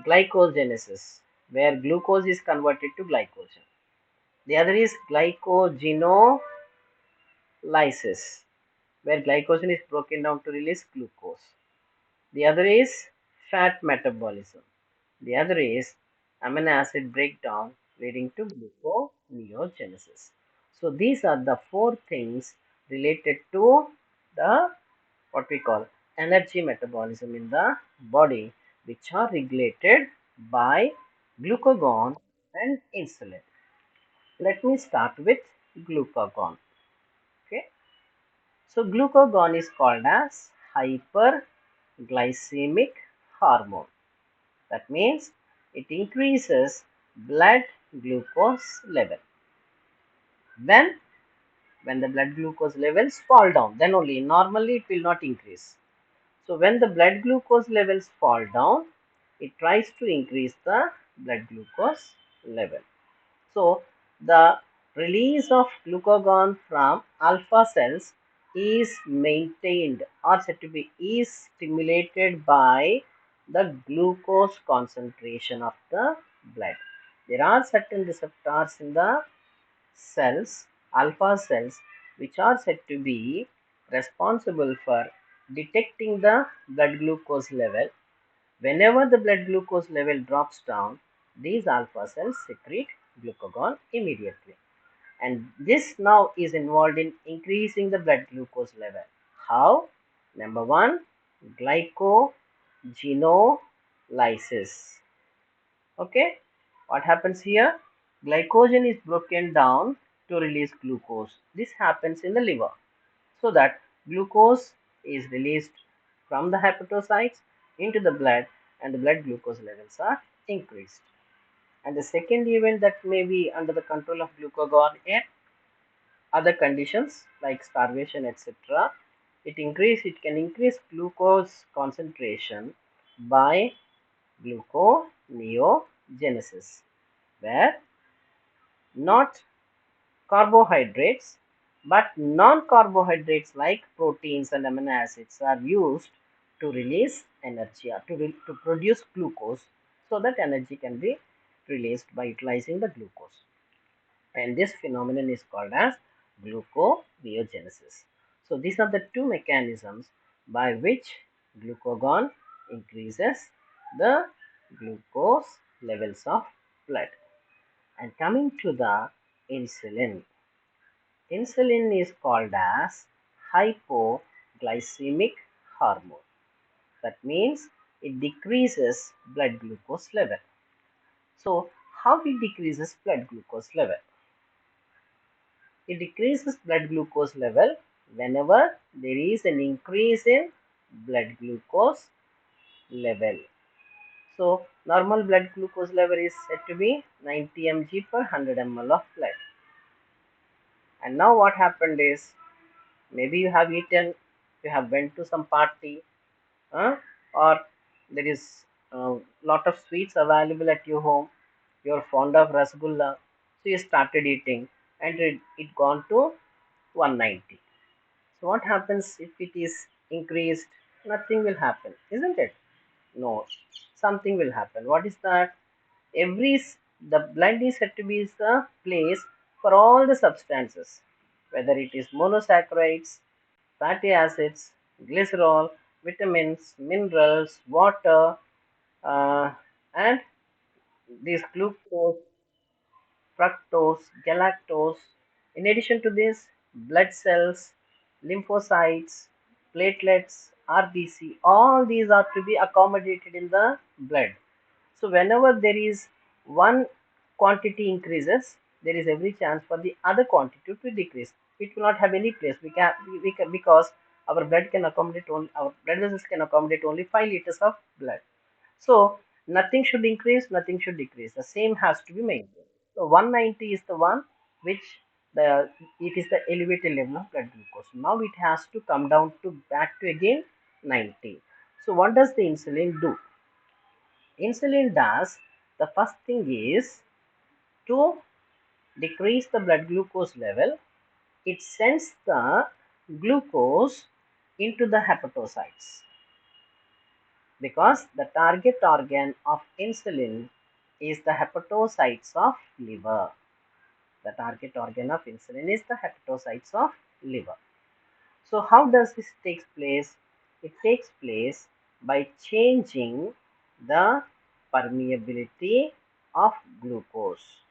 glycogenesis, where glucose is converted to glycogen. The other is glycogenolysis, where glycogen is broken down to release glucose. The other is fat metabolism. The other is amino acid breakdown leading to gluconeogenesis. So these are the four things related to the what we call energy metabolism in the body, which are regulated by glucagon and insulin. Let me start with glucagon. Okay, so glucagon is called as hyperglycemic hormone. That means it increases blood glucose level. When when the blood glucose levels fall down, then only normally it will not increase. So when the blood glucose levels fall down, it tries to increase the blood glucose level. So the release of glucagon from alpha cells is maintained or said to be is stimulated by the glucose concentration of the blood. There are certain receptors in the cells, alpha cells, which are said to be responsible for detecting the blood glucose level. Whenever the blood glucose level drops down, these alpha cells secrete glucagon immediately. And this now is involved in increasing the blood glucose level. How? Number one, glycogenolysis. Okay, what happens here? Glycogen is broken down to release glucose. This happens in the liver, so that glucose is released from the hepatocytes into the blood, and the blood glucose levels are increased. And the second event that may be under the control of glucagon in other conditions like starvation, etc. It can increase glucose concentration by gluconeogenesis, where not carbohydrates but non-carbohydrates like proteins and amino acids are used to release energy or to produce glucose, so that energy can be released by utilizing the glucose. And this phenomenon is called as gluconeogenesis. So these are the two mechanisms by which glucagon increases the glucose levels of blood. And coming to the insulin. Insulin is called as hypoglycemic hormone. That means it decreases blood glucose level. So how it decreases blood glucose level? It decreases blood glucose level whenever there is an increase in blood glucose level. So normal blood glucose level is said to be 90 mg per 100 ml of blood. And now what happened is, maybe you have eaten, you have went to some party, or there is a lot of sweets available at your home. You're fond of rasgulla, so you started eating, and it gone to 190. So what happens if it is increased? Nothing will happen, isn't it? No, something will happen. What is that? The blood is said to be the place for all the substances, whether it is monosaccharides, fatty acids, glycerol, vitamins, minerals, water, and these glucose, fructose, galactose. In addition to this, blood cells, lymphocytes, platelets, RBC, all these are to be accommodated in the blood. So whenever there is one quantity increases, there is every chance for the other quantity to decrease. It will not have any place. We can, because our blood can accommodate only, our blood vessels can accommodate only 5 liters of blood. So nothing should increase, nothing should decrease. The same has to be maintained. So 190 is the one which it is the elevated level of blood glucose. Now it has to come down to back to again 90. So what does the insulin do? Insulin does, the first thing is to decrease the blood glucose level. It sends the glucose into the hepatocytes, because the target organ of insulin is the hepatocytes of liver. The target organ of insulin is the hepatocytes of liver. So how does this take place? It takes place by changing the permeability of glucose.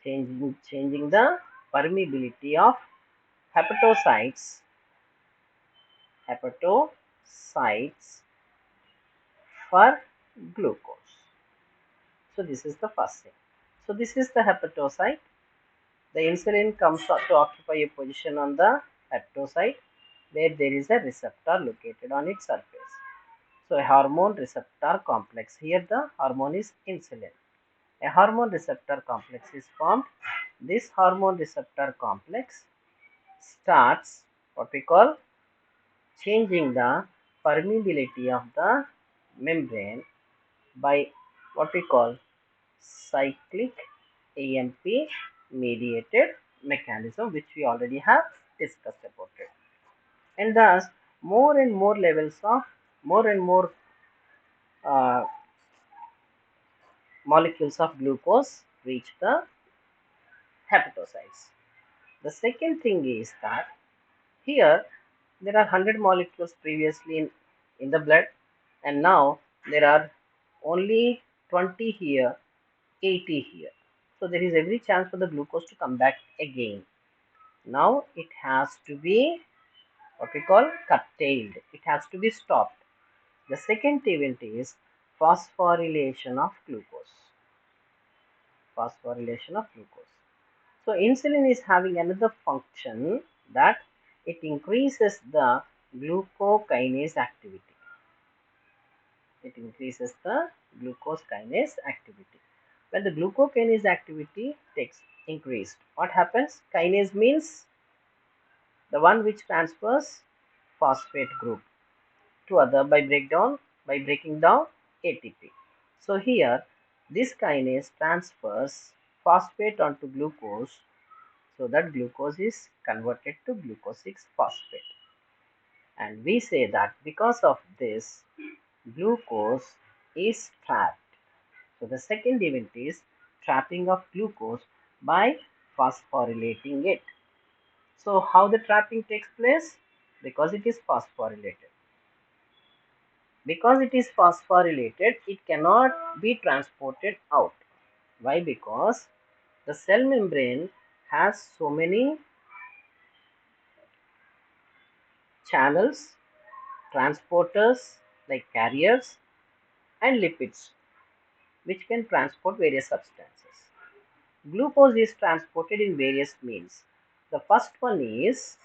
Changing the permeability of hepatocytes hepatocytes for glucose. So this is the first thing. So this is the hepatocyte. The insulin comes to occupy a position on the hepatocyte, where there is a receptor located on its surface. So a hormone receptor complex. Here the hormone is insulin. A hormone receptor complex is formed. This hormone receptor complex starts what we call changing the permeability of the membrane by what we call cyclic AMP mediated mechanism, which we already have discussed about it. And thus more and more levels of more and more uh, molecules of glucose reach the hepatocytes. The second thing is that here There are 100 molecules previously in the blood, and now there are only 20 here, 80 here. So there is every chance for the glucose to come back again. Now it has to be what we call curtailed. It has to be stopped. The second event is phosphorylation of glucose. Phosphorylation of glucose. So insulin is having another function that it increases the glucokinase activity. It increases the glucose kinase activity. When the glucokinase activity takes increased, what happens? Kinase means the one which transfers phosphate group to other by breaking down ATP. So here this kinase transfers phosphate onto glucose so that glucose is converted to glucose 6 phosphate. And we say that because of this, glucose is trapped. So the second event is trapping of glucose by phosphorylating it. So how the trapping takes place? Because it is phosphorylated. Because it is phosphorylated, it cannot be transported out. Why? Because the cell membrane has so many channels, transporters like carriers and lipids which can transport various substances. Glucose is transported in various means. The first one is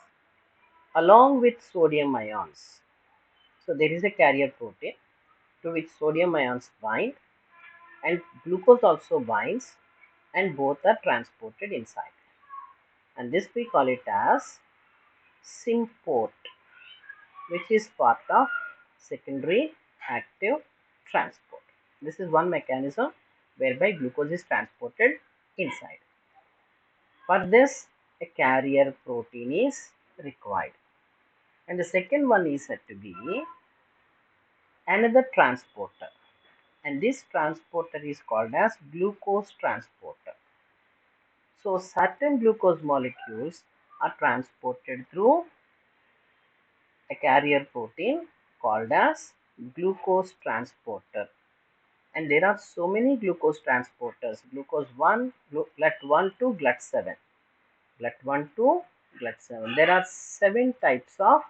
along with sodium ions. So there is a carrier protein to which sodium ions bind and glucose also binds, and both are transported inside. And this we call it as symport, which is part of secondary active transport. This is one mechanism whereby glucose is transported inside. For this, a carrier protein is required. And the second one is said to be another transporter. And this transporter is called as glucose transporter. So certain glucose molecules are transported through a carrier protein called as glucose transporter. And there are so many glucose transporters: glucose 1, GLUT1 to GLUT7, GLUT1 to GLUT7. There are 7 types of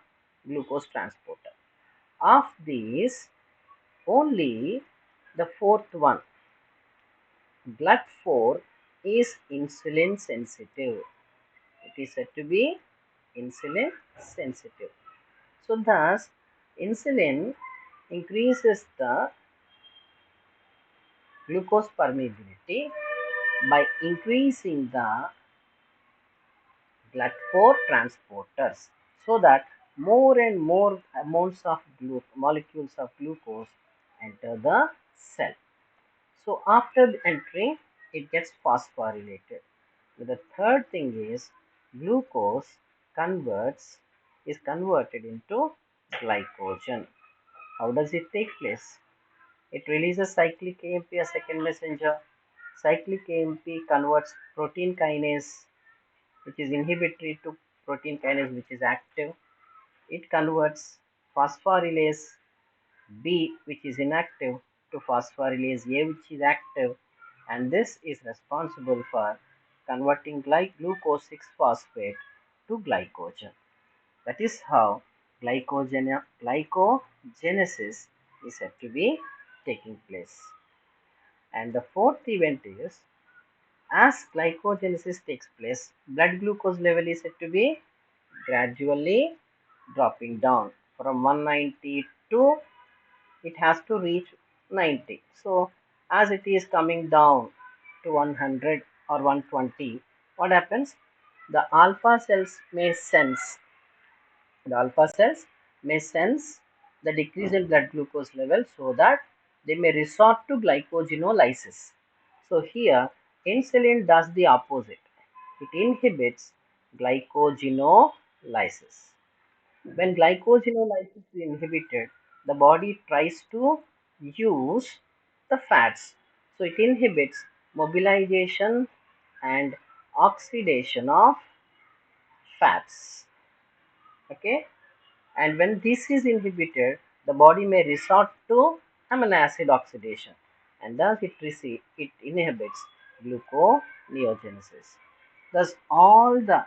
glucose transporter. Of these, only the fourth one, GLUT4, is insulin sensitive. It is said to be insulin sensitive. So thus, insulin increases the glucose permeability by increasing the GLUT4 transporters so that more and more amounts of molecules of glucose enter the cell. So after the entry, it gets phosphorylated. The third thing is glucose is converted into glycogen. How does it take place? It releases cyclic AMP, a second messenger. Cyclic AMP converts protein kinase, which is inhibitory, to protein kinase, which is active. It converts phosphorylase B, which is inactive, to phosphorylase A, which is active, and this is responsible for converting glucose 6 phosphate to glycogen. That is how glycogenesis is said to be taking place. And the fourth event is, as glycogenesis takes place, blood glucose level is said to be gradually dropping down from 190 to it has to reach 90. So as it is coming down to 100 or 120, what happens? The alpha cells may sense the alpha cells may sense the decrease in blood glucose level, so that they may resort to glycogenolysis. So here insulin does the opposite. It inhibits glycogenolysis. When glycogenolysis is inhibited, the body tries to use the fats. So it inhibits mobilization and oxidation of fats. Okay. And when this is inhibited, the body may resort to amino acid oxidation, and thus it inhibits gluconeogenesis. Thus, all the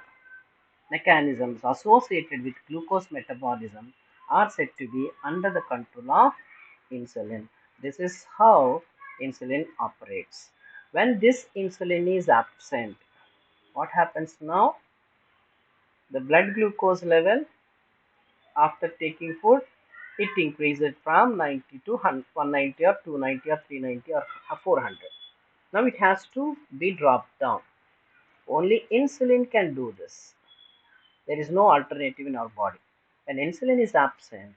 mechanisms associated with glucose metabolism are said to be under the control of insulin. This is how insulin operates. When this insulin is absent, what happens now? The blood glucose level after taking food, it increases from 90 to 190 or 290 or 390 or 400. Now it has to be dropped down. Only insulin can do this. There is no alternative in our body. When insulin is absent,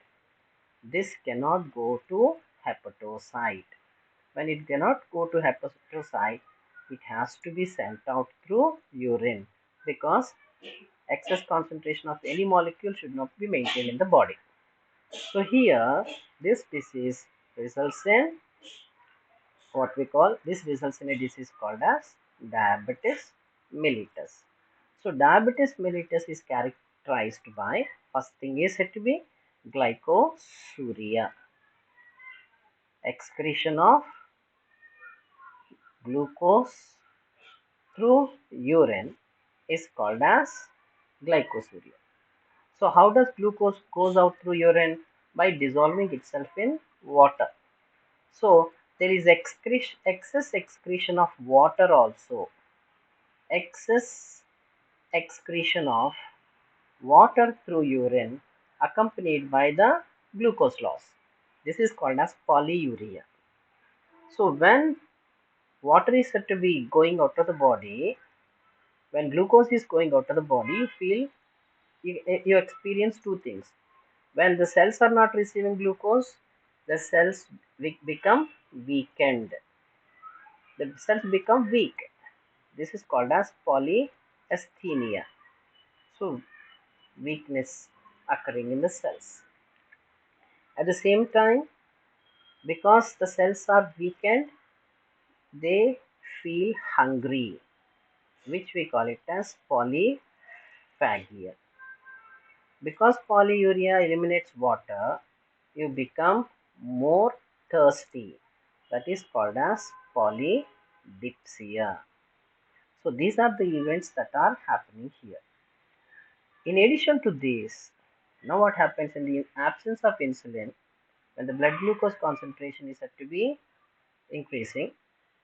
this cannot go to hepatocyte. When it cannot go to hepatocyte, it has to be sent out through urine, because excess concentration of any molecule should not be maintained in the body. So here, this disease results in a disease called as diabetes mellitus. So diabetes mellitus is characterized by, first thing is said to be glycosuria, excretion of glucose through urine is called as glycosuria. So how does glucose goes out through urine? By dissolving itself in water. So there is excess excretion of water also. Excess excretion of water through urine accompanied by the glucose loss. This is called as polyuria. So when water is said to be going out of the body, when glucose is going out of the body, you experience two things. When the cells are not receiving glucose, the cells become weakened. The cells become weak. This is called as polyasthenia. So weakness occurring in the cells. At the same time, because the cells are weakened, they feel hungry, which we call it as polyphagia. Because polyuria eliminates water, you become more thirsty. That is called as polydipsia. So these are the events that are happening here. In addition to this, now what happens in the absence of insulin, when the blood glucose concentration is said to be increasing,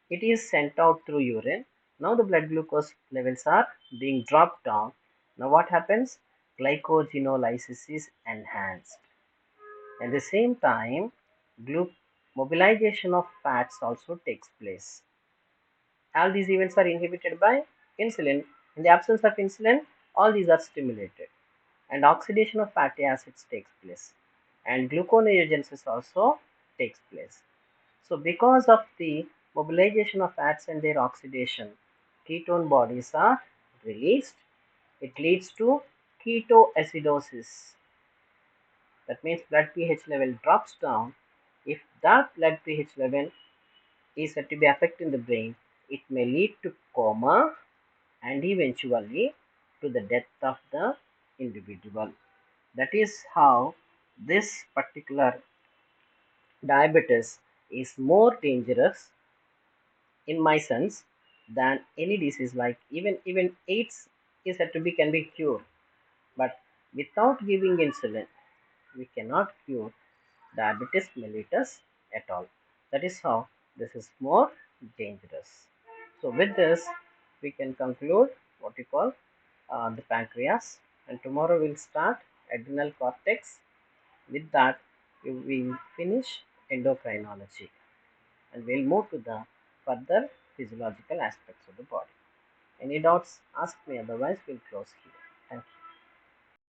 it is sent out through urine. Now the blood glucose levels are being dropped down. Now what happens? Glycogenolysis is enhanced. At the same time, mobilization of fats also takes place. All these events are inhibited by insulin. In the absence of insulin, all these are stimulated, and oxidation of fatty acids takes place, and gluconeogenesis also takes place. So because of the mobilization of fats and their oxidation, ketone bodies are released. It leads to ketoacidosis. That means blood pH level drops down. If that blood pH level is said to be affecting the brain, it may lead to coma and eventually to the death of the individual. That is how this particular diabetes is more dangerous in my sense than any disease, like even AIDS is said to be can be cured, but without giving insulin we cannot cure diabetes mellitus at all. That is how this is more dangerous. So with this we can conclude what we call the pancreas, and tomorrow we'll start adrenal cortex. With that we will finish endocrinology, and we'll move to the further physiological aspects of the body. Any doubts? Ask me, otherwise we'll close here. Thank you.